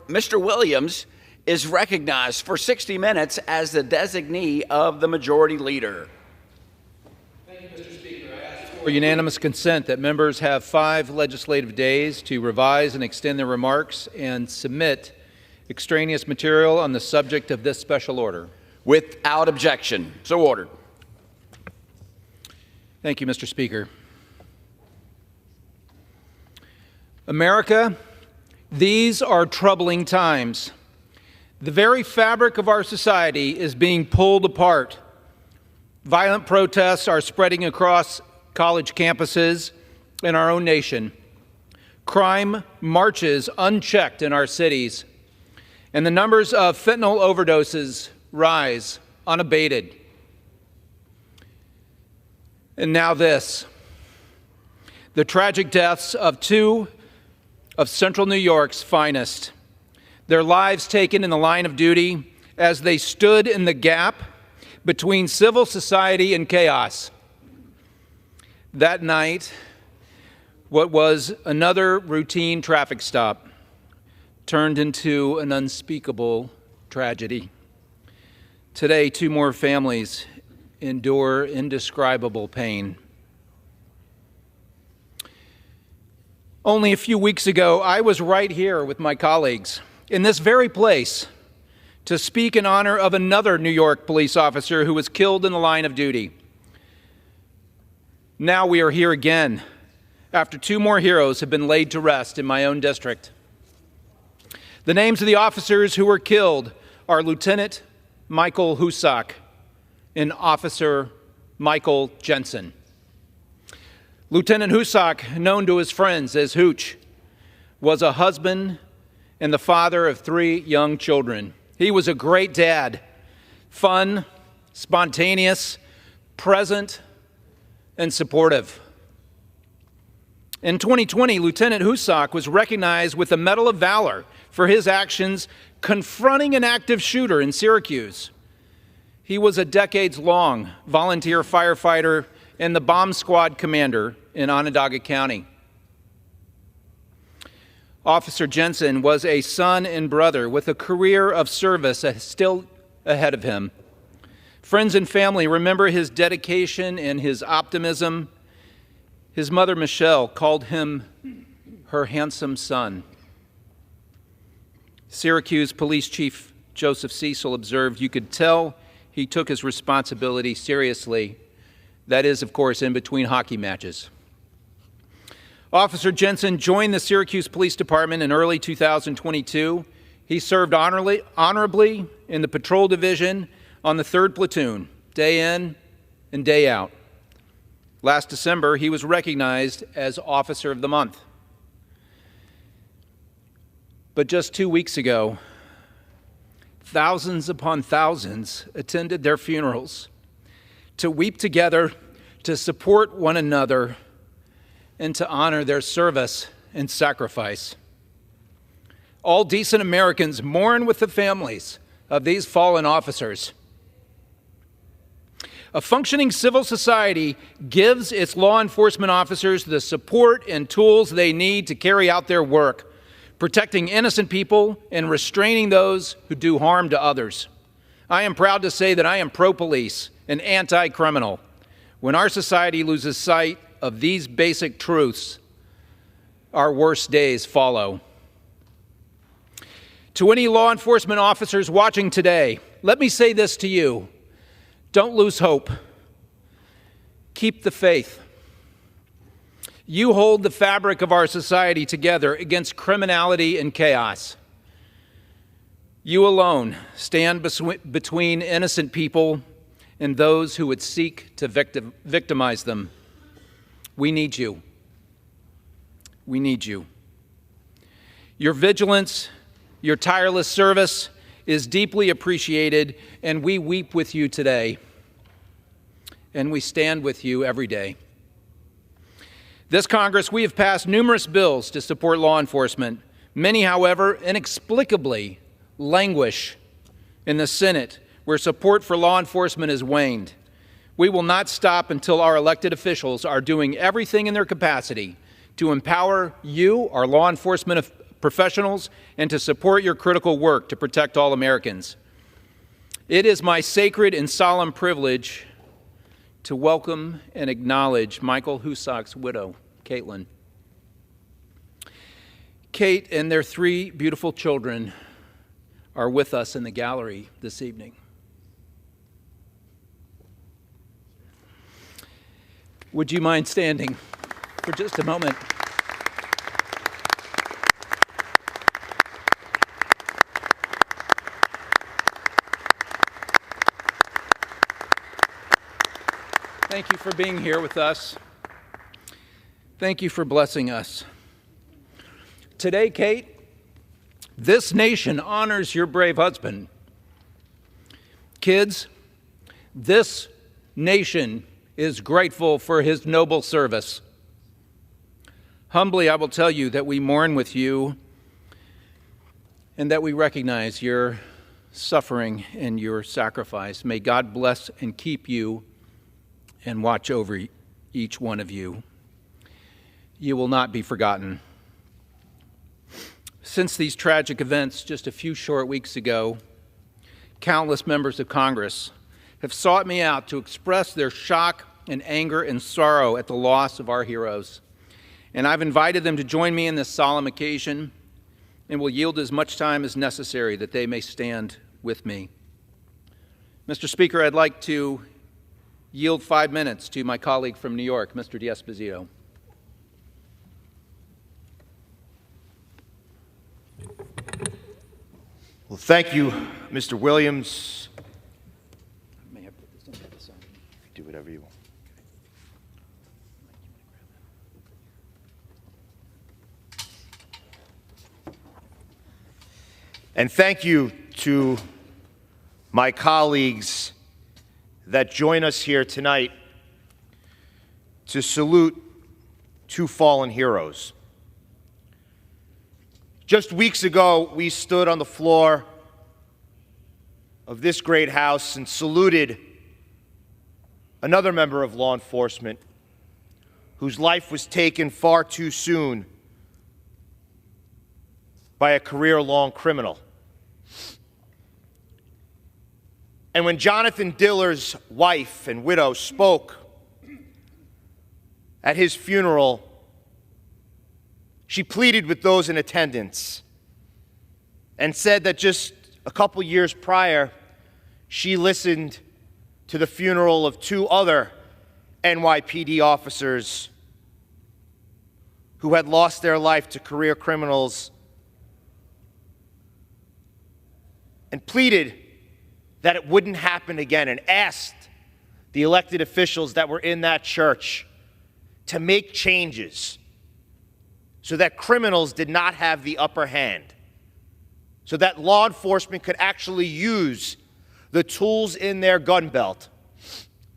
Mr. Williams is recognized for 60 minutes as the designee of the Majority Leader. Thank you, Mr. Speaker. I ask for unanimous consent that members have 5 legislative days to revise and extend their remarks and submit extraneous material on the subject of this special order. Without objection. So ordered. Thank you, Mr. Speaker. America, these are troubling times. The very fabric of our society is being pulled apart. Violent protests are spreading across college campuses in our own nation. Crime marches unchecked in our cities, and the numbers of fentanyl overdoses rise unabated. And now this, the tragic deaths of 2 of Central New York's finest, their lives taken in the line of duty as they stood in the gap between civil society and chaos. That night, what was another routine traffic stop turned into an unspeakable tragedy. Today, 2 more families endure indescribable pain. Only a few weeks ago, I was right here with my colleagues in this very place to speak in honor of another New York police officer who was killed in the line of duty. Now we are here again after 2 more heroes have been laid to rest in my own district. The names of the officers who were killed are Lieutenant Michael Hoosock and Officer Michael Jensen. Lieutenant Hoosock, known to his friends as Hooch, was a husband and the father of 3 young children. He was a great dad, fun, spontaneous, present, and supportive. In 2020, Lieutenant Hoosock was recognized with the Medal of Valor for his actions confronting an active shooter in Syracuse. He was a decades-long volunteer firefighter and the bomb squad commander in Onondaga County. Officer Jensen was a son and brother with a career of service still ahead of him. Friends and family remember his dedication and his optimism. His mother, Michelle, called him her handsome son. Syracuse Police Chief Joseph Cecil observed, "You could tell he took his responsibility seriously. That is, of course, in between hockey matches." Officer Jensen joined the Syracuse Police Department in early 2022. He served honorably in the patrol division on the 3rd Platoon, day in and day out. Last December, he was recognized as Officer of the Month. But just 2 weeks ago, thousands upon thousands attended their funerals to weep together, to support one another, and to honor their service and sacrifice. All decent Americans mourn with the families of these fallen officers. A functioning civil society gives its law enforcement officers the support and tools they need to carry out their work, protecting innocent people and restraining those who do harm to others. I am proud to say that I am pro-police and anti-criminal. When our society loses sight of these basic truths, our worst days follow. To any law enforcement officers watching today, let me say this to you. Don't lose hope. Keep the faith. You hold the fabric of our society together against criminality and chaos. You alone stand between innocent people and those who would seek to victimize them. We need you. We need you. Your vigilance, your tireless service is deeply appreciated, and we weep with you today, and we stand with you every day. This Congress, we have passed numerous bills to support law enforcement. Many, however, inexplicably languish in the Senate, where support for law enforcement has waned. We will not stop until our elected officials are doing everything in their capacity to empower you, our law enforcement professionals and to support your critical work to protect all Americans. It is my sacred and solemn privilege to welcome and acknowledge Michael Hoosock's widow, Caitlin. Kate and their 3 beautiful children are with us in the gallery this evening. Would you mind standing for just a moment? Thank you for being here with us. Thank you for blessing us. Today, Kate, this nation honors your brave husband. Kids, this nation is grateful for his noble service. Humbly, I will tell you that we mourn with you and that we recognize your suffering and your sacrifice. May God bless and keep you and watch over each one of you. You will not be forgotten. Since these tragic events just a few short weeks ago, countless members of Congress have sought me out to express their shock and anger and sorrow at the loss of our heroes. And I've invited them to join me in this solemn occasion and will yield as much time as necessary that they may stand with me. Mr. Speaker, I'd like to yield 5 minutes to my colleague from New York, Mr. D'Esposito. Well, thank you, Mr. Williams. May I put this on the side? Do whatever you want. And thank you to my colleagues that join us here tonight to salute 2 fallen heroes. Just weeks ago, we stood on the floor of this great house and saluted another member of law enforcement whose life was taken far too soon by a career-long criminal. And when Jonathan Diller's wife and widow spoke at his funeral, she pleaded with those in attendance and said that just a couple years prior, she listened to the funeral of 2 other NYPD officers who had lost their life to career criminals and pleaded that it wouldn't happen again and asked the elected officials that were in that church to make changes so that criminals did not have the upper hand, so that law enforcement could actually use the tools in their gun belt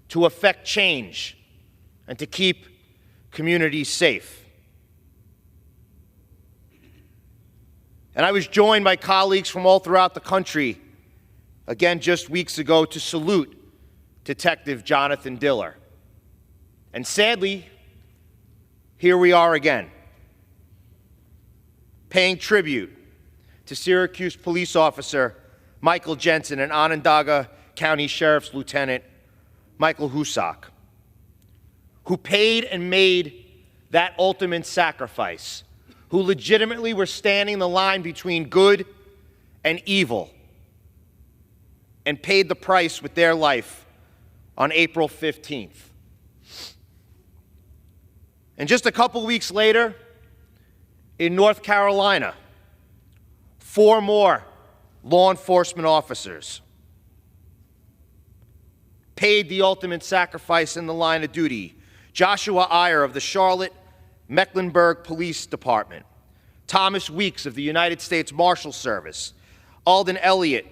to effect change and to keep communities safe. And I was joined by colleagues from all throughout the country, again just weeks ago, to salute Detective Jonathan Diller. And sadly, here we are again, paying tribute to Syracuse police officer Michael Jensen and Onondaga County Sheriff's Lieutenant Michael Hoosock, who paid and made that ultimate sacrifice, who legitimately were standing the line between good and evil, and paid the price with their life on April 15th. And just a couple weeks later, in North Carolina, 4 more law enforcement officers paid the ultimate sacrifice in the line of duty. Joshua Iyer of the Charlotte Mecklenburg Police Department, Thomas Weeks of the United States Marshal Service, Alden Elliott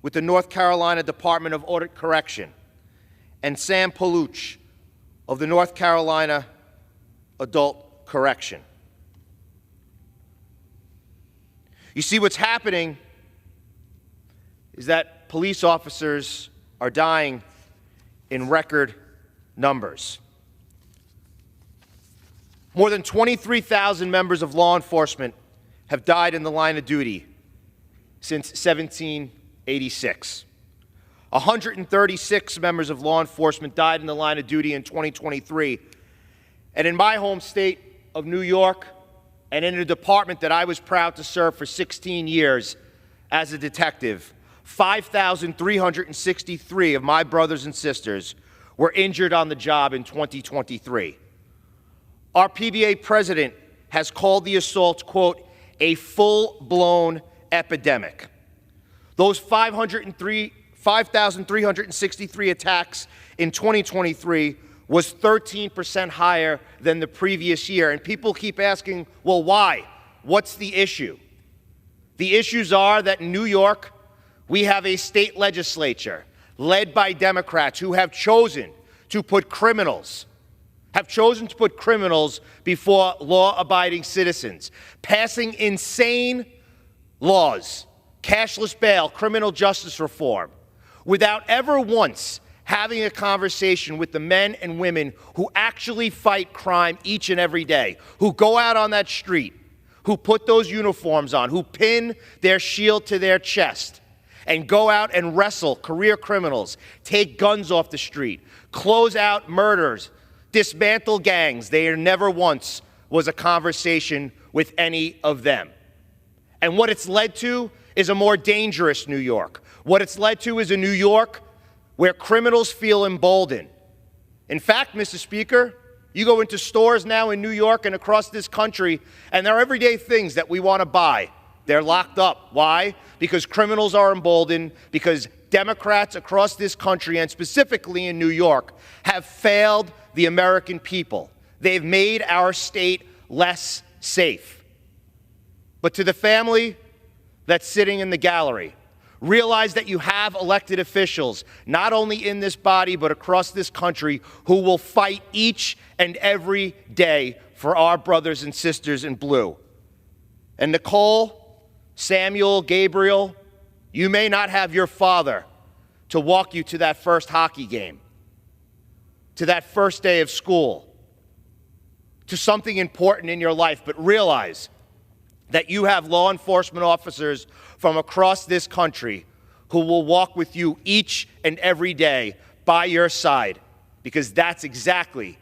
with the North Carolina Department of Audit Correction, and Sam Paluch of the North Carolina Adult Correction. You see, what's happening is that police officers are dying in record numbers. More than 23,000 members of law enforcement have died in the line of duty since 1786. 136 members of law enforcement died in the line of duty in 2023. And in my home state of New York, and in a department that I was proud to serve for 16 years as a detective, 5,363 of my brothers and sisters were injured on the job in 2023. Our PBA president has called the assaults, quote, a full-blown epidemic. Those 5,363 attacks in 2023 was 13% higher than the previous year. And people keep asking, well, why? What's the issue? The issues are that in New York, we have a state legislature led by Democrats who have chosen to put criminals before law-abiding citizens, passing insane laws, cashless bail, criminal justice reform, without ever once having a conversation with the men and women who actually fight crime each and every day, who go out on that street, who put those uniforms on, who pin their shield to their chest, and go out and wrestle career criminals, take guns off the street, close out murders, dismantle gangs. There never once was a conversation with any of them. And what it's led to is a more dangerous New York. What it's led to is a New York where criminals feel emboldened. In fact, Mr. Speaker, you go into stores now in New York and across this country, and there are everyday things that we want to buy. They're locked up. Why? Because criminals are emboldened, because Democrats across this country, and specifically in New York, have failed the American people. They've made our state less safe. But to the family that's sitting in the gallery, realize that you have elected officials, not only in this body but across this country, who will fight each and every day for our brothers and sisters in blue. And Nicole, Samuel, Gabriel, you may not have your father to walk you to that first hockey game, to that first day of school, to something important in your life, but realize that you have law enforcement officers from across this country who will walk with you each and every day by your side, because that's exactly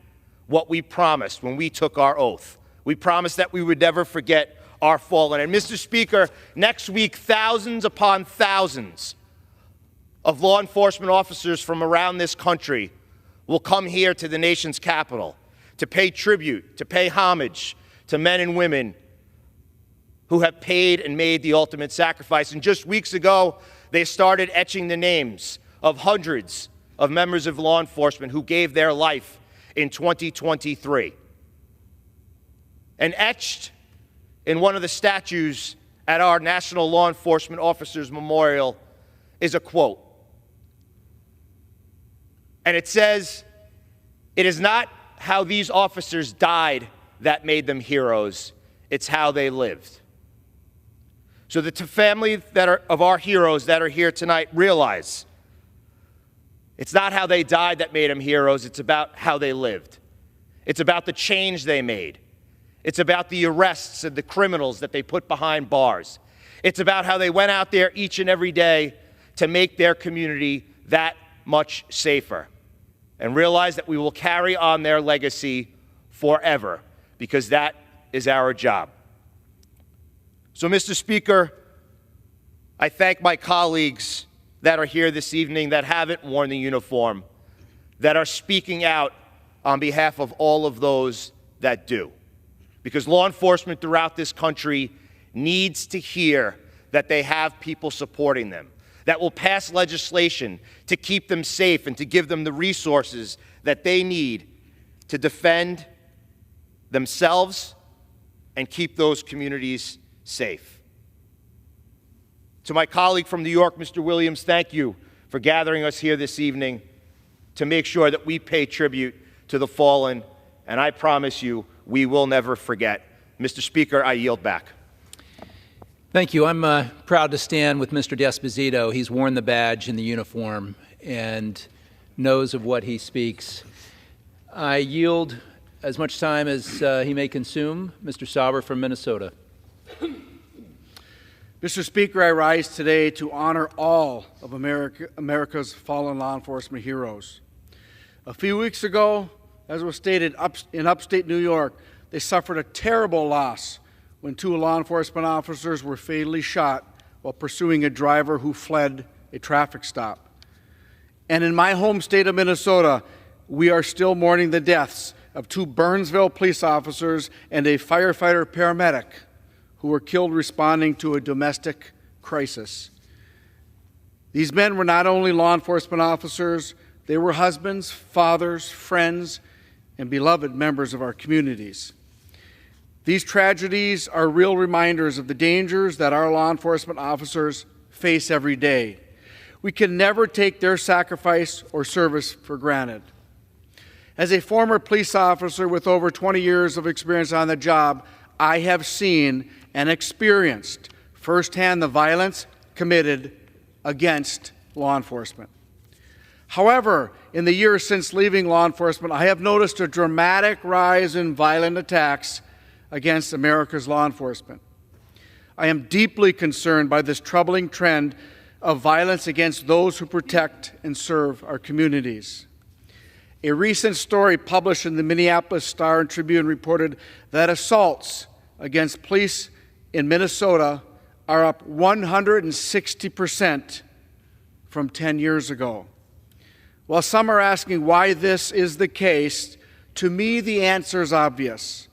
what we promised when we took our oath. We promised that we would never forget our fallen. And Mr. Speaker, next week, thousands upon thousands of law enforcement officers from around this country will come here to the nation's capital to pay tribute, to pay homage to men and women who have paid and made the ultimate sacrifice. And just weeks ago, they started etching the names of hundreds of members of law enforcement who gave their life in 2023. And etched in one of the statues at our National Law Enforcement Officers Memorial is a quote. And it says, "It is not how these officers died that made them heroes, it's how they lived." So the family of our heroes that are here tonight realize it's not how they died that made them heroes, it's about how they lived. It's about the change they made. It's about the arrests of the criminals that they put behind bars. It's about how they went out there each and every day to make their community that much safer. And realize that we will carry on their legacy forever, because that is our job. So, Mr. Speaker, I thank my colleagues that are here this evening that haven't worn the uniform, that are speaking out on behalf of all of those that do. Because law enforcement throughout this country needs to hear that they have people supporting them, that will pass legislation to keep them safe and to give them the resources that they need to defend themselves and keep those communities safe. To my colleague from New York, Mr. Williams, thank you for gathering us here this evening to make sure that we pay tribute to the fallen, and I promise you, we will never forget. Mr. Speaker, I yield back. Thank you. I'm proud to stand with Mr. D'Esposito. He's worn the badge and the uniform and knows of what he speaks. I yield as much time as he may consume. Mr. Sauber from Minnesota. Mr. Speaker, I rise today to honor all of America's fallen law enforcement heroes. A few weeks ago, as was stated, in upstate New York, they suffered a terrible loss when 2 law enforcement officers were fatally shot while pursuing a driver who fled a traffic stop. And in my home state of Minnesota, we are still mourning the deaths of 2 Burnsville police officers and a firefighter paramedic who were killed responding to a domestic crisis. These men were not only law enforcement officers, they were husbands, fathers, friends, and beloved members of our communities. These tragedies are real reminders of the dangers that our law enforcement officers face every day. We can never take their sacrifice or service for granted. As a former police officer with over 20 years of experience on the job, I have seen and experienced firsthand the violence committed against law enforcement. However, in the years since leaving law enforcement, I have noticed a dramatic rise in violent attacks against America's law enforcement. I am deeply concerned by this troubling trend of violence against those who protect and serve our communities. A recent story published in the Minneapolis Star and Tribune reported that assaults against police in Minnesota are up 160% from 10 years ago. While some are asking why this is the case, to me the answer is obvious.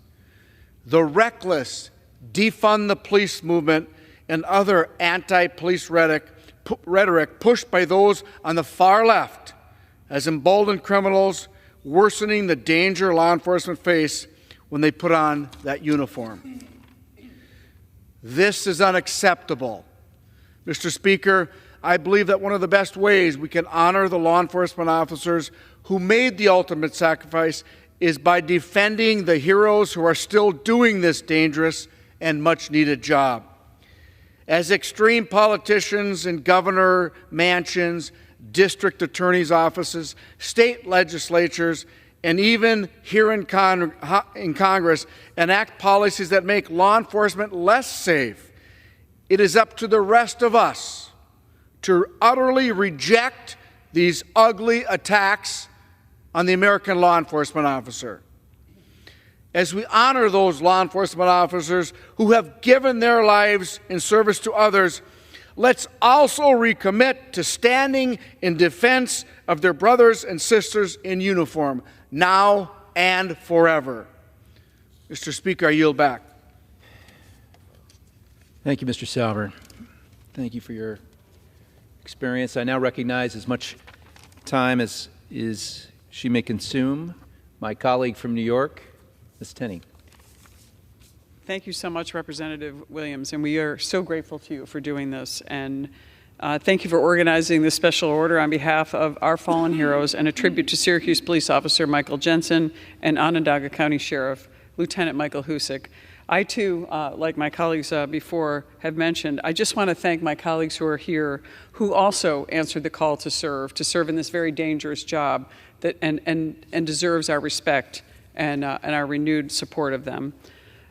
The reckless defund the police movement and other anti-police rhetoric pushed by those on the far left has emboldened criminals, worsening the danger law enforcement face when they put on that uniform. This is unacceptable. Mr. Speaker, I believe that one of the best ways we can honor the law enforcement officers who made the ultimate sacrifice is by defending the heroes who are still doing this dangerous and much-needed job. As extreme politicians in governor mansions, district attorneys' offices, state legislatures, and even here in Congress enact policies that make law enforcement less safe, it is up to the rest of us to utterly reject these ugly attacks on the American law enforcement officer. As we honor those law enforcement officers who have given their lives in service to others, let's also recommit to standing in defense of their brothers and sisters in uniform, now and forever. Mr. Speaker, I yield back. Thank you, Mr. Salver. Thank you for your experience. I now recognize as much time as she may consume my colleague from New York, Ms. Tenney. Thank you so much, Representative Williams, and we are so grateful to you for doing this. And thank you for organizing this special order on behalf of our fallen heroes and a tribute to Syracuse Police Officer Michael Jensen and Onondaga County Sheriff Lieutenant Michael Hoosock. I, too, like my colleagues before have mentioned, I just want to thank my colleagues who are here who also answered the call to serve in this very dangerous job that, and deserves our respect and our renewed support of them.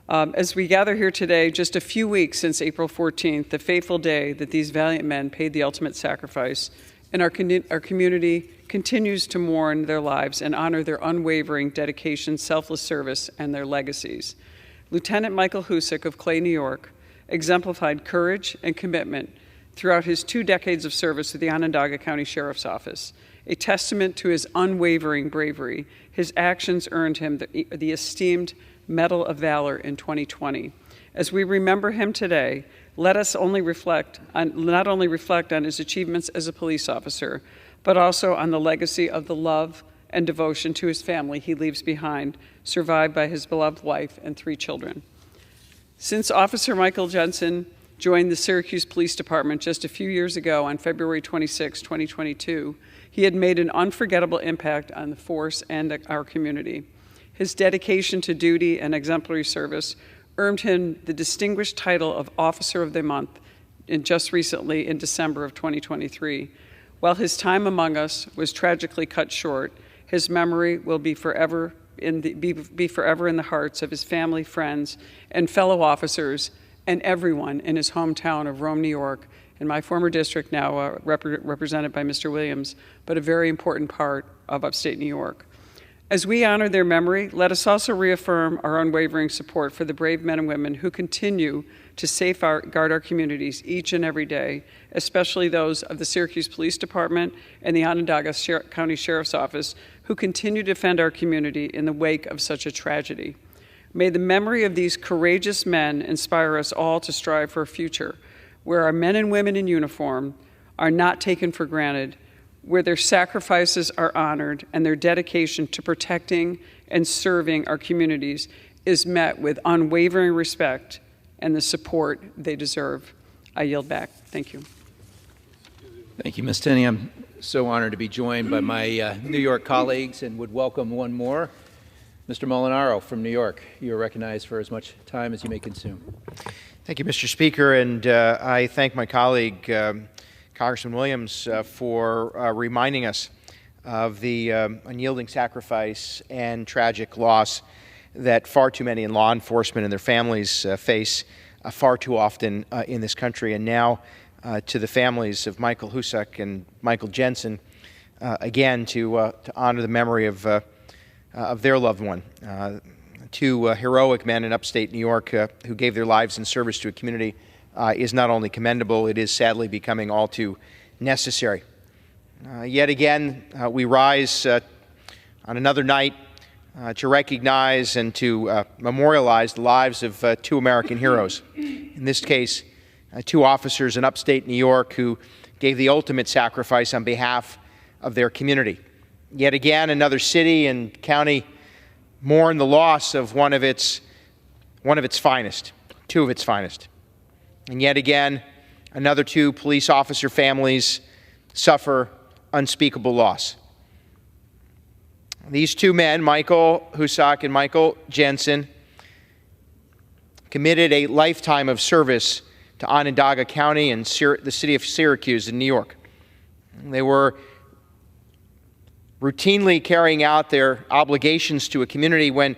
As we gather here today, just a few weeks since April 14th, the fateful day that these valiant men paid the ultimate sacrifice, and our community continues to mourn their lives and honor their unwavering dedication, selfless service, and their legacies. Lieutenant Michael Hoosock of Clay, New York, exemplified courage and commitment throughout his 2 decades of service with the Onondaga County Sheriff's Office. A testament to his unwavering bravery, his actions earned him the esteemed Medal of Valor in 2020. As we remember him today, let us not only reflect on his achievements as a police officer, but also on the legacy of the love and devotion to his family he leaves behind, survived by his beloved wife and 3 children. Since Officer Michael Jensen joined the Syracuse Police Department just a few years ago on February 26, 2022, he had made an unforgettable impact on the force and our community. His dedication to duty and exemplary service earned him the distinguished title of Officer of the Month just recently in December of 2023. While his time among us was tragically cut short, his memory will be forever in the hearts of his family, friends, and fellow officers and everyone in his hometown of Rome, New York, in my former district now represented by Mr. Williams, but a very important part of upstate New York. As we honor their memory, let us also reaffirm our unwavering support for the brave men and women who continue to safeguard our communities each and every day, especially those of the Syracuse Police Department and the Onondaga County Sheriff's Office who continue to defend our community in the wake of such a tragedy. May the memory of these courageous men inspire us all to strive for a future where our men and women in uniform are not taken for granted, where their sacrifices are honored and their dedication to protecting and serving our communities is met with unwavering respect and the support they deserve. I yield back. Thank you. Thank you, Ms. Tenney. I'm so honored to be joined by my New York colleagues and would welcome one more, Mr. Molinaro from New York. You are recognized for as much time as you may consume. Thank you, Mr. Speaker, and I thank my colleague, Congressman Williams, for reminding us of the unyielding sacrifice and tragic loss that far too many in law enforcement and their families face far too often in this country. And now to the families of Michael Hoosock and Michael Jensen, again, to honor the memory of their loved one. Two heroic men in upstate New York who gave their lives in service to a community is not only commendable, it is sadly becoming all too necessary. Yet again, we rise on another night to recognize and to memorialize the lives of two American heroes. In this case, two officers in upstate New York who gave the ultimate sacrifice on behalf of their community. Yet again, another city and county mourn the loss of one of its finest, two of its finest. And yet again, another two police officer families suffer unspeakable loss. These two men, Michael Hoosock and Michael Jensen, committed a lifetime of service to Onondaga County and the city of Syracuse in New York. They were routinely carrying out their obligations to a community when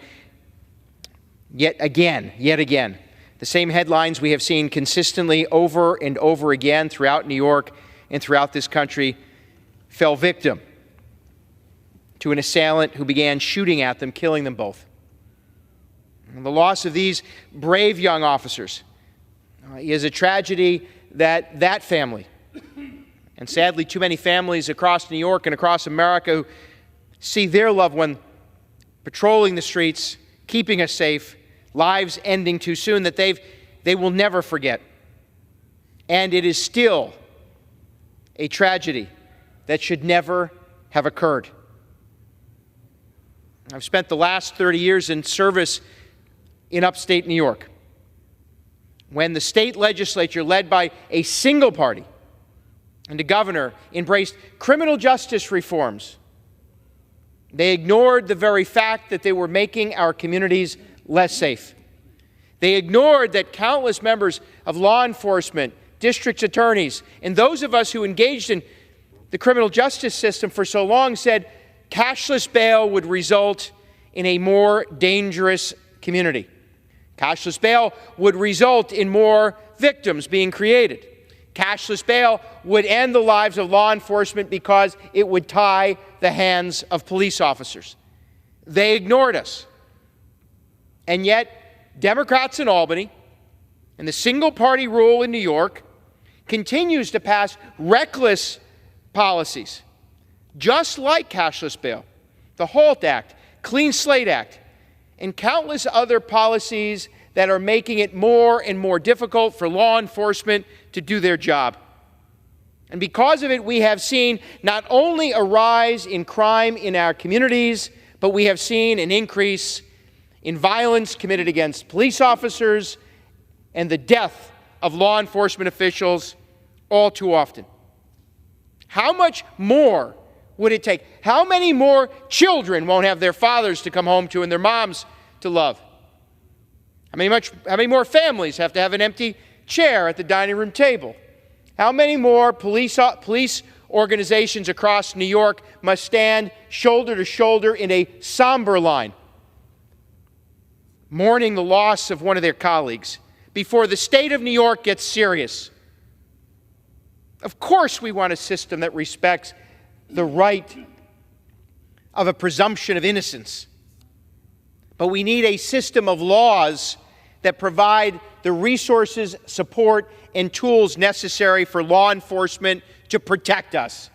yet again, the same headlines we have seen consistently over and over again throughout New York and throughout this country fell victim to an assailant who began shooting at them, killing them both. And the loss of these brave young officers is a tragedy that family, and sadly too many families across New York and across America who see their loved one patrolling the streets, keeping us safe, lives ending too soon, that they will never forget. And it is still a tragedy that should never have occurred. I've spent the last 30 years in service in upstate New York, when the state legislature, led by a single party, and the governor embraced criminal justice reforms. They ignored the very fact that they were making our communities less safe. They ignored that countless members of law enforcement, district attorneys, and those of us who engaged in the criminal justice system for so long said cashless bail would result in a more dangerous community. Cashless bail would result in more victims being created. Cashless bail would end the lives of law enforcement because it would tie the hands of police officers. They ignored us. And yet, Democrats in Albany and the single-party rule in New York continues to pass reckless policies, just like cashless bail, the HALT Act, Clean Slate Act, and countless other policies that are making it more and more difficult for law enforcement to do their job. And because of it, we have seen not only a rise in crime in our communities, but we have seen an increase in violence committed against police officers and the death of law enforcement officials all too often. How much more would it take? How many more children won't have their fathers to come home to and their moms to love? How many more families have to have an empty chair at the dining room table? How many more police organizations across New York must stand shoulder to shoulder in a somber line, mourning the loss of one of their colleagues, before the state of New York gets serious. Of course we want a system that respects the right of a presumption of innocence. But we need a system of laws that provide the resources, support, and tools necessary for law enforcement to protect us,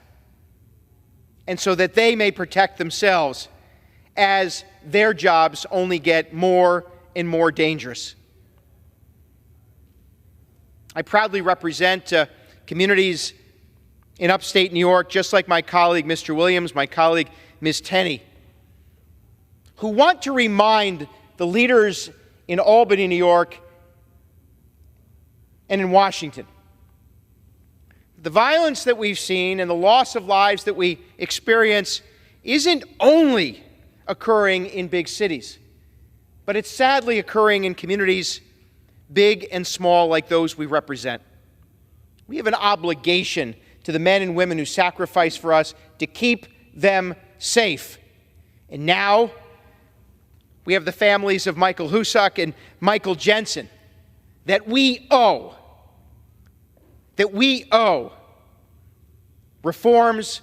and so that they may protect themselves as their jobs only get more and more dangerous. I proudly represent communities in upstate New York, just like my colleague Mr. Williams, my colleague Ms. Tenney, who want to remind the leaders in Albany, New York, and in Washington, the violence that we've seen and the loss of lives that we experience isn't only occurring in big cities, but it's sadly occurring in communities big and small like those we represent. We have an obligation to the men and women who sacrifice for us to keep them safe. And now we have the families of Michael Hoosock and Michael Jensen that we owe reforms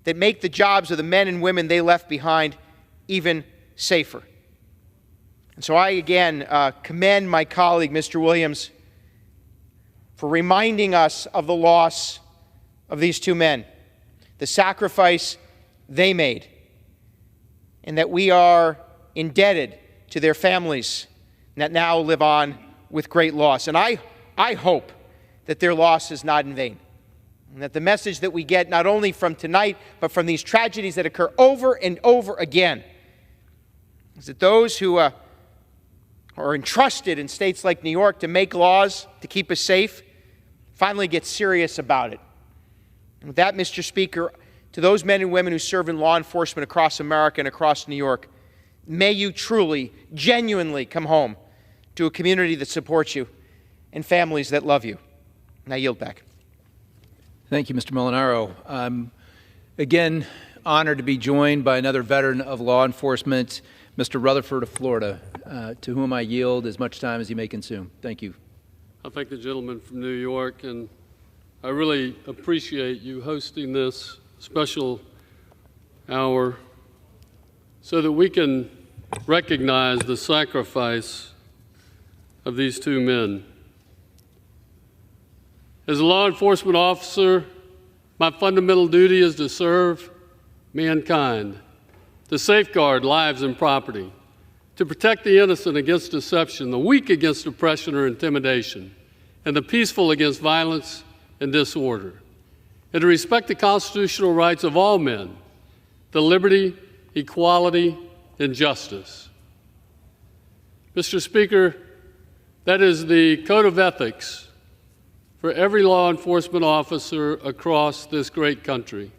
that make the jobs of the men and women they left behind even safer. And so I again commend my colleague, Mr. Williams, for reminding us of the loss of these two men, the sacrifice they made, and that we are indebted to their families that now live on with great loss. And I hope that their loss is not in vain, and that the message that we get not only from tonight, but from these tragedies that occur over and over again, is that those who are entrusted in states like New York to make laws to keep us safe finally get serious about it. And with that, Mr. Speaker, to those men and women who serve in law enforcement across America and across New York, may you truly, genuinely come home to a community that supports you and families that love you. And I yield back. Thank you, Mr. Molinaro. I'm again honored to be joined by another veteran of law enforcement, Mr. Rutherford of Florida, to whom I yield as much time as he may consume. Thank you. I thank the gentleman from New York, and I really appreciate you hosting this special hour so that we can recognize the sacrifice of these two men. As a law enforcement officer, my fundamental duty is to serve mankind, to safeguard lives and property, to protect the innocent against deception, the weak against oppression or intimidation, and the peaceful against violence and disorder, and to respect the constitutional rights of all men, the liberty, equality, and justice. Mr. Speaker, that is the code of ethics for every law enforcement officer across this great country.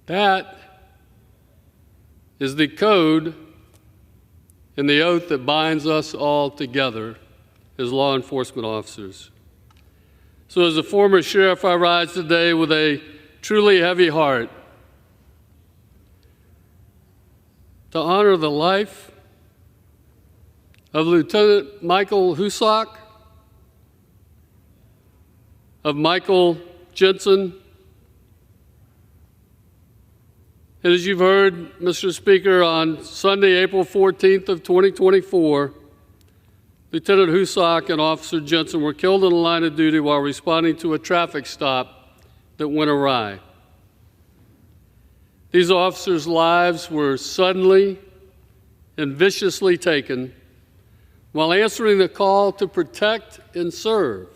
That is the code and the oath that binds us all together as law enforcement officers. So as a former sheriff, I rise today with a truly heavy heart to honor the life of Lieutenant Michael Hoosock, of Michael Jensen. And as you've heard, Mr. Speaker, on Sunday, April 14th of 2024, Lieutenant Hoosock and Officer Jensen were killed in the line of duty while responding to a traffic stop that went awry. These officers' lives were suddenly and viciously taken while answering the call to protect and serve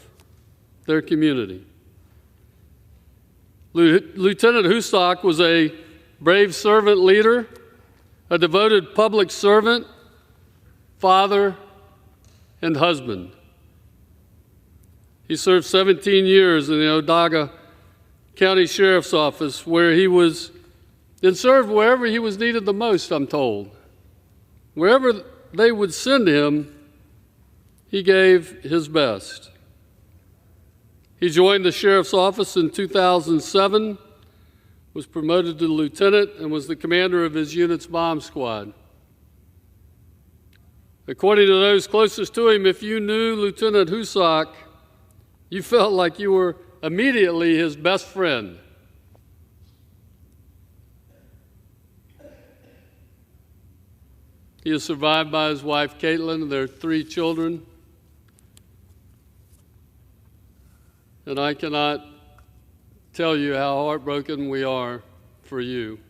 their community. Lieutenant Hoosock was a brave servant leader, a devoted public servant, father, and husband. He served 17 years in the Onondaga County Sheriff's Office, where he was and served wherever he was needed the most, I'm told. Wherever they would send him, he gave his best. He joined the Sheriff's Office in 2007, was promoted to lieutenant, and was the commander of his unit's bomb squad. According to those closest to him, if you knew Lieutenant Hoosock, you felt like you were immediately his best friend. He is survived by his wife, Caitlin, and their 3 children. And I cannot tell you how heartbroken we are for you.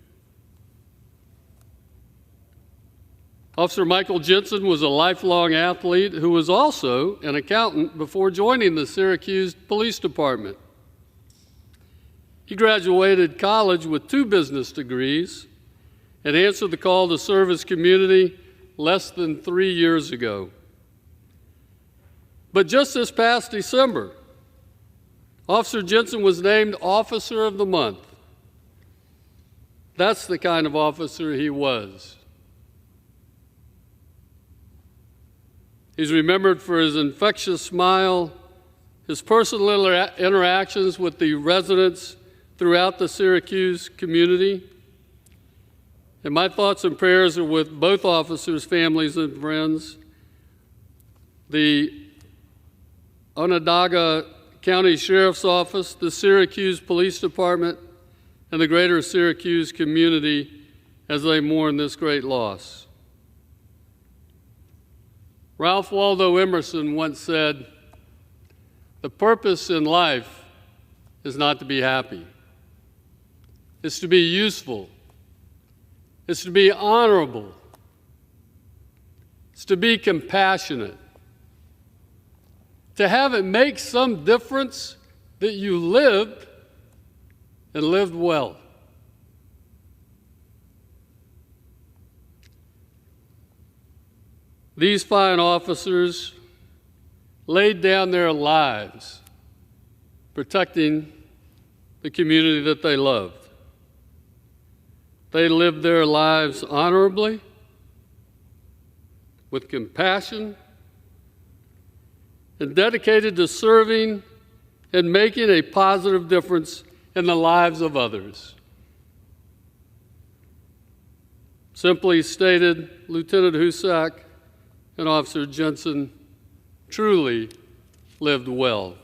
Officer Michael Jensen was a lifelong athlete who was also an accountant before joining the Syracuse Police Department. He graduated college with 2 business degrees and answered the call to serve his community less than 3 years ago. But just this past December, Officer Jensen was named Officer of the Month. That's the kind of officer he was. He's remembered for his infectious smile, his personal interactions with the residents throughout the Syracuse community. And my thoughts and prayers are with both officers' families and friends, the Onondaga County Sheriff's Office, the Syracuse Police Department, and the greater Syracuse community as they mourn this great loss. Ralph Waldo Emerson once said, "The purpose in life is not to be happy. It's to be useful. It's to be honorable. It's to be compassionate. To have it make some difference that you lived and lived well." These fine officers laid down their lives protecting the community that they loved. They lived their lives honorably, with compassion, and dedicated to serving and making a positive difference in the lives of others. Simply stated, Lieutenant Hoosock and Officer Jensen truly lived well.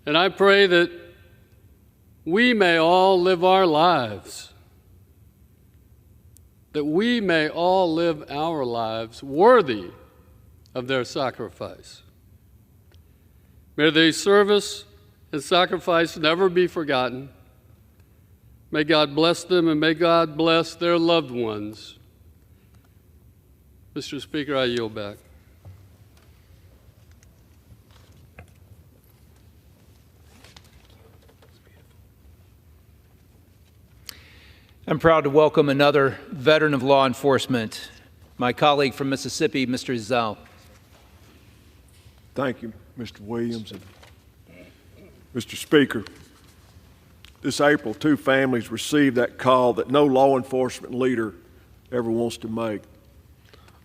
And I pray that we may all live our lives, that we may all live our lives worthy of their sacrifice. May their service and sacrifice never be forgotten. May God bless them, and may God bless their loved ones. Mr. Speaker, I yield back. I'm proud to welcome another veteran of law enforcement, my colleague from Mississippi, Mr. Zell. Thank you, Mr. Williams. And Mr. Speaker, this April, 2 families received that call that no law enforcement leader ever wants to make.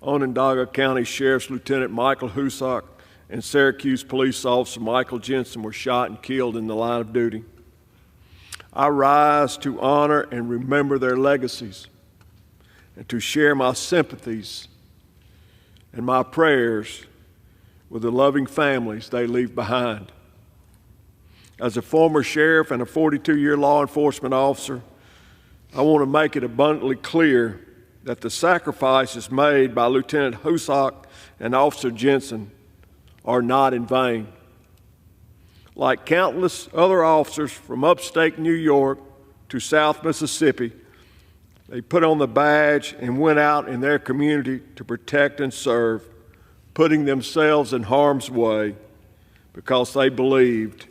Onondaga County Sheriff's Lieutenant Michael Hoosock and Syracuse Police Officer Michael Jensen were shot and killed in the line of duty. I rise to honor and remember their legacies and to share my sympathies and my prayers with the loving families they leave behind. As a former sheriff and a 42-year law enforcement officer, I want to make it abundantly clear that the sacrifices made by Lieutenant Hoosock and Officer Jensen are not in vain. Like countless other officers from upstate New York to South Mississippi, they put on the badge and went out in their community to protect and serve, putting themselves in harm's way because they believed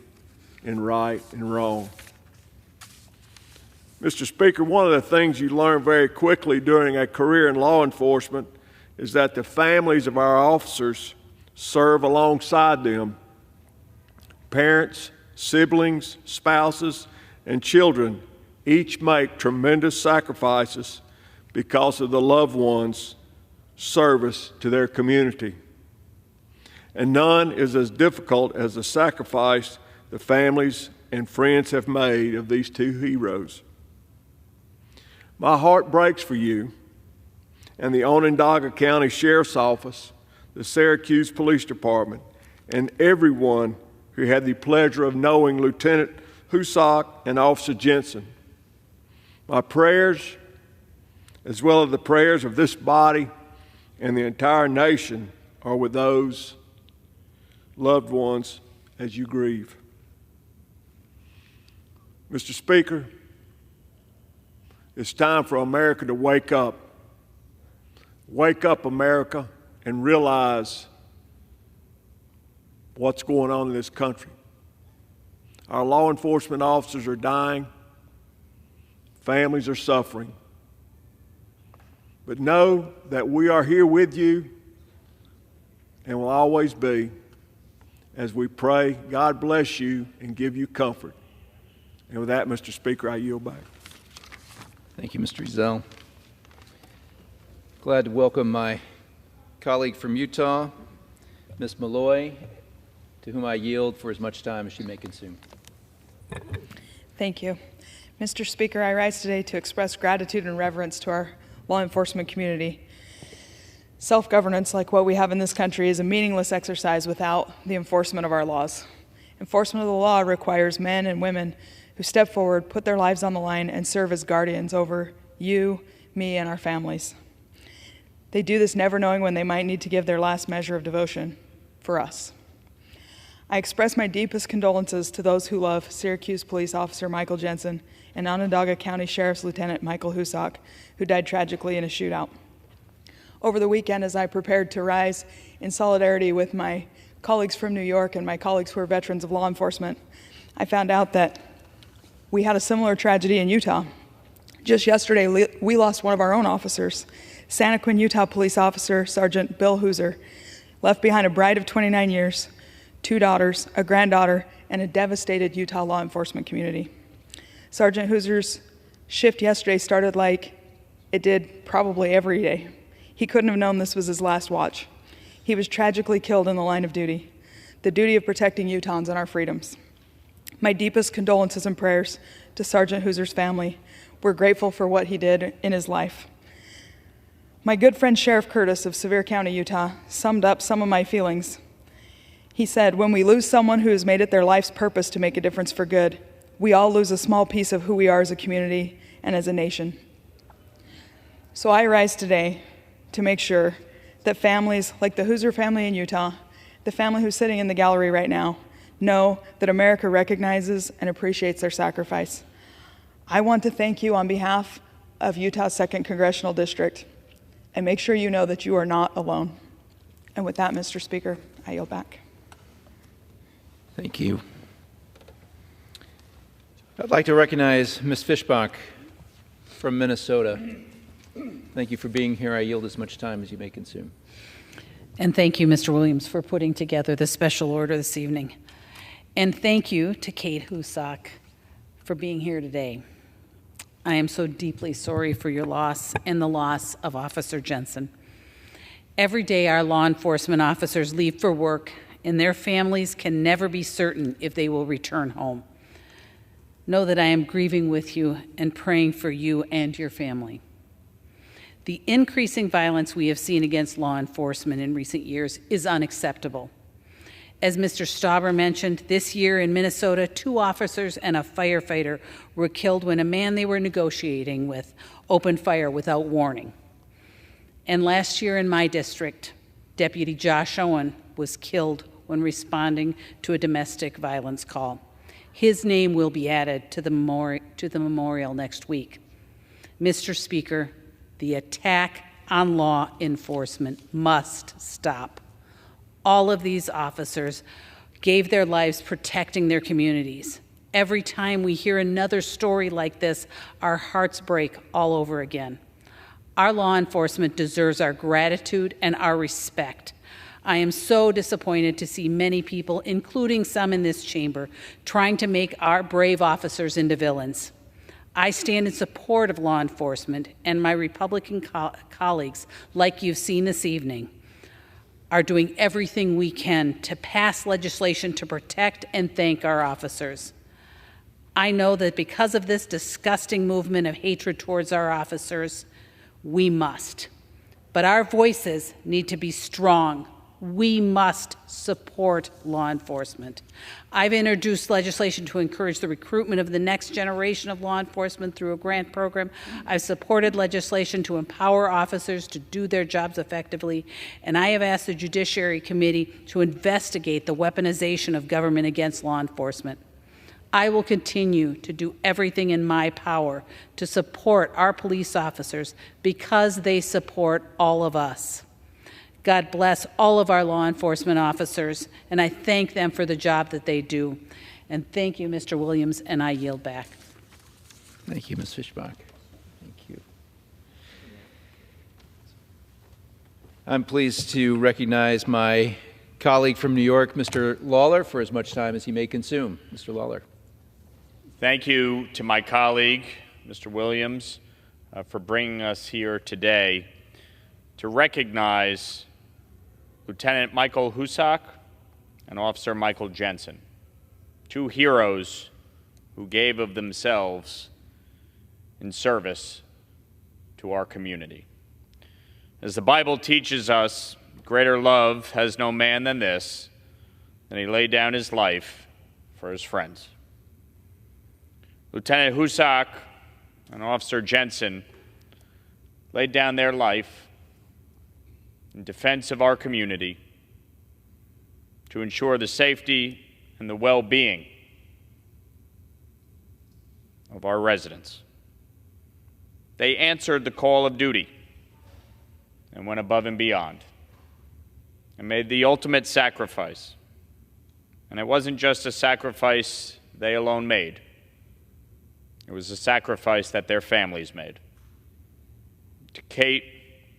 in right and wrong. Mr. Speaker, one of the things you learn very quickly during a career in law enforcement is that the families of our officers serve alongside them. Parents, siblings, spouses, and children each make tremendous sacrifices because of the loved ones' service to their community. And none is as difficult as the sacrifice the families and friends have made of these 2 heroes. My heart breaks for you, and the Onondaga County Sheriff's Office, the Syracuse Police Department, and everyone who had the pleasure of knowing Lieutenant Hoosock and Officer Jensen. My prayers, as well as the prayers of this body and the entire nation, are with those loved ones as you grieve. Mr. Speaker, it's time for America to wake up. Wake up, America, and realize what's going on in this country. Our law enforcement officers are dying. Families are suffering. But know that we are here with you and will always be as we pray God bless you and give you comfort. And with that, Mr. Speaker, I yield back. Thank you, Mr. Ezell. Glad to welcome my colleague from Utah, Ms. Malloy, to whom I yield for as much time as she may consume. Thank you. Mr. Speaker, I rise today to express gratitude and reverence to our law enforcement community. Self-governance, like what we have in this country, is a meaningless exercise without the enforcement of our laws. Enforcement of the law requires men and women who step forward, put their lives on the line, and serve as guardians over you, me, and our families. They do this never knowing when they might need to give their last measure of devotion for us. I express my deepest condolences to those who love Syracuse Police Officer Michael Jensen and Onondaga County Sheriff's Lieutenant Michael Hoosock, who died tragically in a shootout. Over the weekend, as I prepared to rise in solidarity with my colleagues from New York and my colleagues who are veterans of law enforcement, I found out that we had a similar tragedy in Utah. Just yesterday, we lost one of our own officers. Santaquin, Utah police officer Sergeant Bill Hooser left behind a bride of 29 years, 2 daughters, a granddaughter, and a devastated Utah law enforcement community. Sergeant Hooser's shift yesterday started like it did probably every day. He couldn't have known this was his last watch. He was tragically killed in the line of duty, the duty of protecting Utahns and our freedoms. My deepest condolences and prayers to Sergeant Hooser's family. We're grateful for what he did in his life. My good friend Sheriff Curtis of Sevier County, Utah, summed up some of my feelings. He said, "When we lose someone who has made it their life's purpose to make a difference for good, we all lose a small piece of who we are as a community and as a nation." So I rise today to make sure that families like the Hooser family in Utah, the family who's sitting in the gallery right now, know that America recognizes and appreciates their sacrifice. I want to thank you on behalf of Utah's 2nd Congressional District, and make sure you know that you are not alone. And with that, Mr. Speaker, I yield back. Thank you. I'd like to recognize Ms. Fishbach from Minnesota. Thank you for being here. I yield as much time as you may consume. And thank you, Mr. Williams, for putting together this special order this evening. And thank you to Kate Hoosock for being here today. I am so deeply sorry for your loss and the loss of Officer Jensen. Every day our law enforcement officers leave for work, and their families can never be certain if they will return home. Know that I am grieving with you and praying for you and your family. The increasing violence we have seen against law enforcement in recent years is unacceptable. As Mr. Stauber mentioned, this year in Minnesota, 2 officers and a firefighter were killed when a man they were negotiating with opened fire without warning. And last year in my district, Deputy Josh Owen was killed when responding to a domestic violence call. His name will be added to the memorial next week. Mr. Speaker, the attack on law enforcement must stop. All of these officers gave their lives protecting their communities. Every time we hear another story like this, our hearts break all over again. Our law enforcement deserves our gratitude and our respect. I am so disappointed to see many people, including some in this chamber, trying to make our brave officers into villains. I stand in support of law enforcement, and my Republican colleagues, like you've seen this evening, are doing everything we can to pass legislation to protect and thank our officers. I know that because of this disgusting movement of hatred towards our officers, we must But our voices need to be strong. We must support law enforcement. I've introduced legislation to encourage the recruitment of the next generation of law enforcement through a grant program. I've supported legislation to empower officers to do their jobs effectively, and I have asked the Judiciary Committee to investigate the weaponization of government against law enforcement. I will continue to do everything in my power to support our police officers because they support all of us. God bless all of our law enforcement officers, and I thank them for the job that they do. And thank you, Mr. Williams, and I yield back. Thank you, Ms. Fischbach. Thank you. I'm pleased to recognize my colleague from New York, Mr. Lawler, for as much time as he may consume. Mr. Lawler. Thank you to my colleague, Mr. Williams, for bringing us here today to recognize Lieutenant Michael Hoosock and Officer Michael Jensen, two heroes who gave of themselves in service to our community. As the Bible teaches us, greater love has no man than this, than he laid down his life for his friends. Lieutenant Hoosock and Officer Jensen laid down their life in defense of our community to ensure the safety and the well-being of our residents. They answered the call of duty and went above and beyond and made the ultimate sacrifice. And it wasn't just a sacrifice they alone made. It was a sacrifice that their families made. To Kate,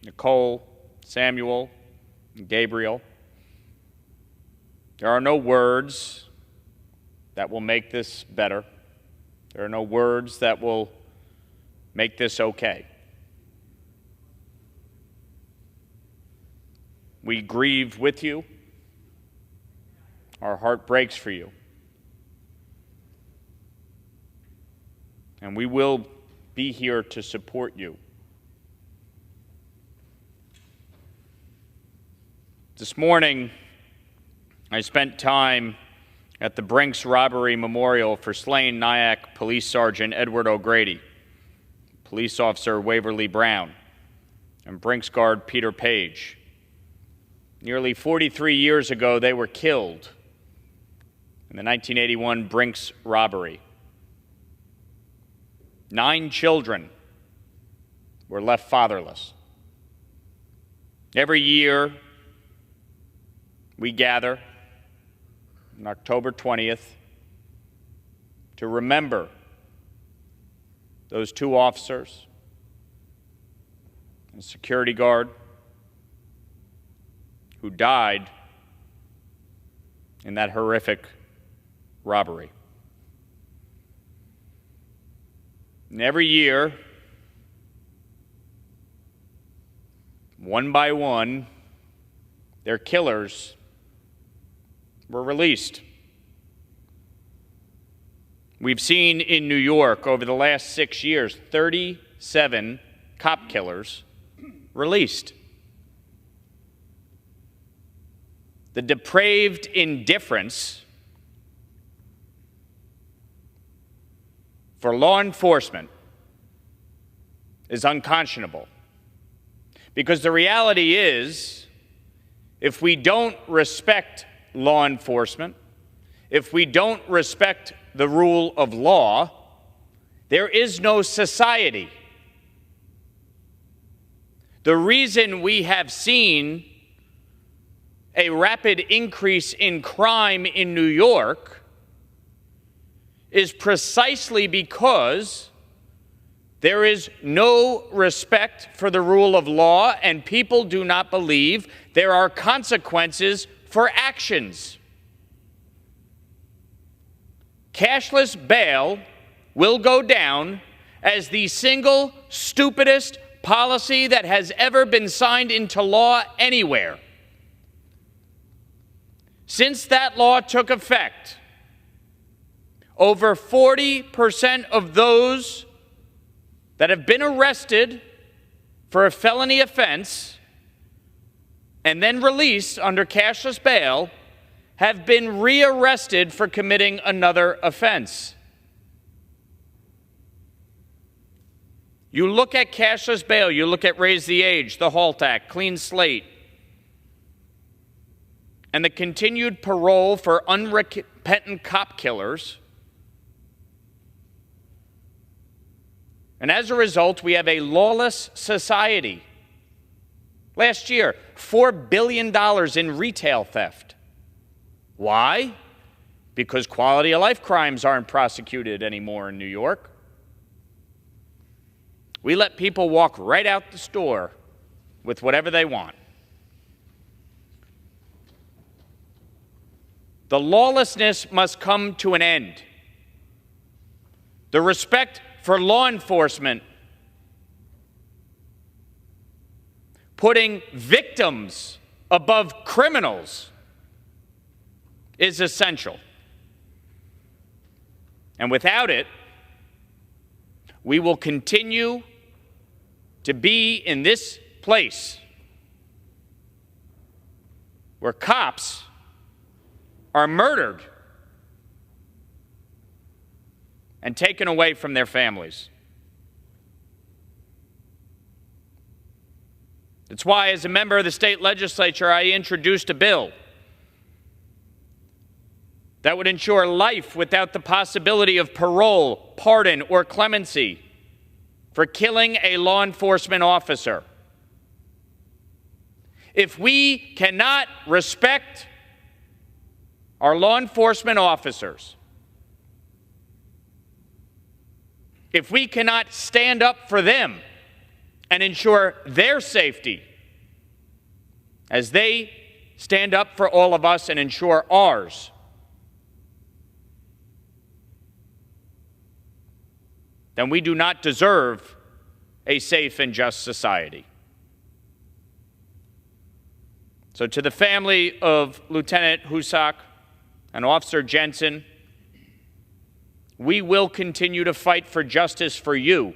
Nicole, Samuel, and Gabriel, there are no words that will make this better. There are no words that will make this okay. We grieve with you. Our heart breaks for you. And we will be here to support you. This morning, I spent time at the Brinks Robbery Memorial for slain Nyack Police Sergeant Edward O'Grady, Police Officer Waverly Brown, and Brinks Guard Peter Page. Nearly 43 years ago, they were killed in the 1981 Brinks robbery. 9 children were left fatherless. Every year, we gather on October 20th to remember those 2 officers, a security guard who died in that horrific robbery. And every year, one by one, their killers were released. We've seen in New York over the last 6 years, 37 cop killers released. The depraved indifference for law enforcement is unconscionable. Because the reality is, if we don't respect law enforcement, if we don't respect the rule of law, there is no society. The reason we have seen a rapid increase in crime in New York is precisely because there is no respect for the rule of law, and people do not believe there are consequences for actions. Cashless bail will go down as the single stupidest policy that has ever been signed into law anywhere. Since that law took effect, over 40% of those that have been arrested for a felony offense and then released under cashless bail have been rearrested for committing another offense. You look at cashless bail, you look at Raise the Age, the HALT Act, Clean Slate, and the continued parole for unrepentant cop killers. And as a result, we have a lawless society. Last year, $4 billion in retail theft. Why? Because quality of life crimes aren't prosecuted anymore in New York. We let people walk right out the store with whatever they want. The lawlessness must come to an end. The respect for law enforcement, putting victims above criminals, is essential. And without it, we will continue to be in this place where cops are murdered and taken away from their families. That's why, as a member of the state legislature, I introduced a bill that would ensure life without the possibility of parole, pardon, or clemency for killing a law enforcement officer. If we cannot respect our law enforcement officers, if we cannot stand up for them and ensure their safety as they stand up for all of us and ensure ours, then we do not deserve a safe and just society. So to the family of Lieutenant Hoosock and Officer Jensen, we will continue to fight for justice for you.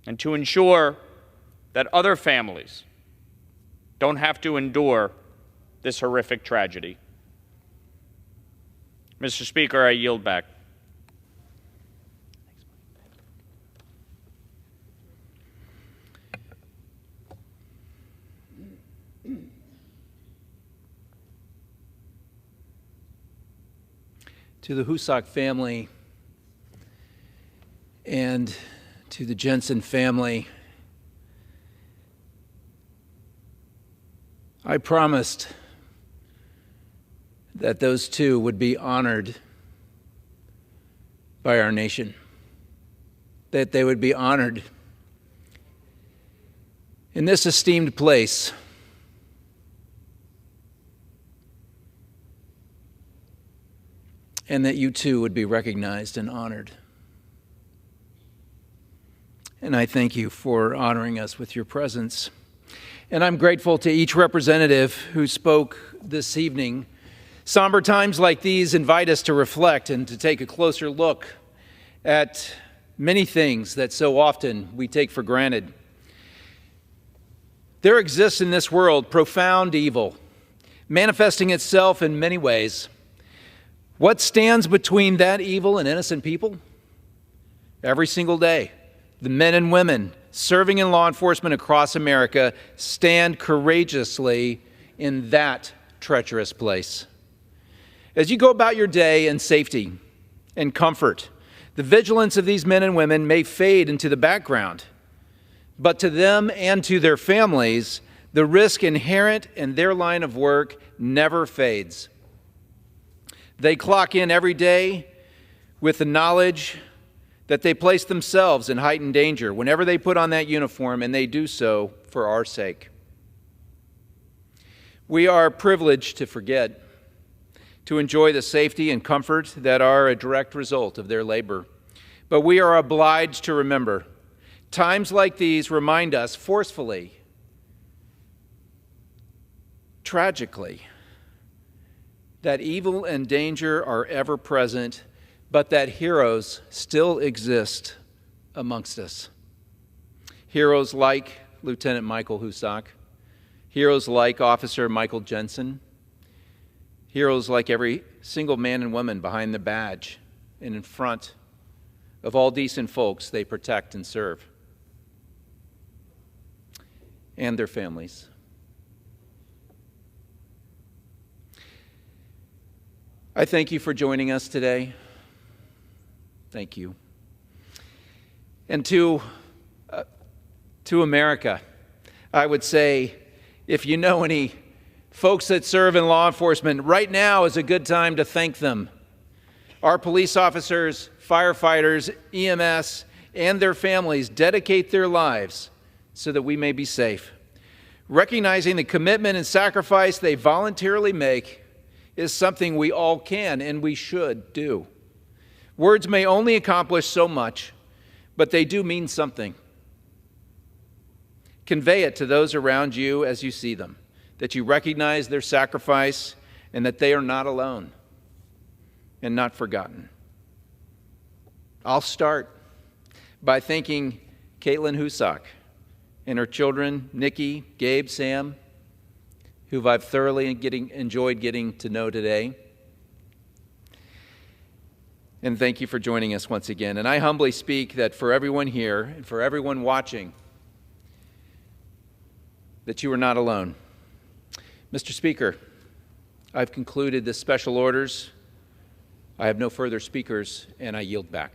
And to ensure that other families don't have to endure this horrific tragedy. Mr. Speaker, I yield back. To the Hoosock family and to the Jensen family, I promised that those two would be honored by our nation, that they would be honored in this esteemed place. And that you too would be recognized and honored. And I thank you for honoring us with your presence. And I'm grateful to each representative who spoke this evening. Somber times like these invite us to reflect and to take a closer look at many things that so often we take for granted. There exists in this world profound evil, manifesting itself in many ways. What stands between that evil and innocent people? Every single day, the men and women serving in law enforcement across America stand courageously in that treacherous place. As you go about your day in safety and comfort, the vigilance of these men and women may fade into the background, but to them and to their families, the risk inherent in their line of work never fades. They clock in every day with the knowledge that they place themselves in heightened danger whenever they put on that uniform, and they do so for our sake. We are privileged to forget, to enjoy the safety and comfort that are a direct result of their labor. But we are obliged to remember, times like these remind us forcefully, tragically, that evil and danger are ever present, but that heroes still exist amongst us. Heroes like Lieutenant Michael Hoosock, heroes like Officer Michael Jensen, heroes like every single man and woman behind the badge and in front of all decent folks they protect and serve, and their families. I thank you for joining us today. Thank you. And to America, I would say, if you know any folks that serve in law enforcement, right now is a good time to thank them. Our police officers, firefighters, EMS, and their families dedicate their lives so that we may be safe. Recognizing the commitment and sacrifice they voluntarily make is something we all can and we should do. Words may only accomplish so much, but they do mean something. Convey it to those around you as you see them, that you recognize their sacrifice and that they are not alone and not forgotten. I'll start by thanking Caitlin Hoosock and her children, Nikki, Gabe, Sam, who I've thoroughly enjoyed getting to know today. And thank you for joining us once again. And I humbly speak that for everyone here and for everyone watching, that you are not alone. Mr. Speaker, I've concluded the special orders. I have no further speakers, and I yield back.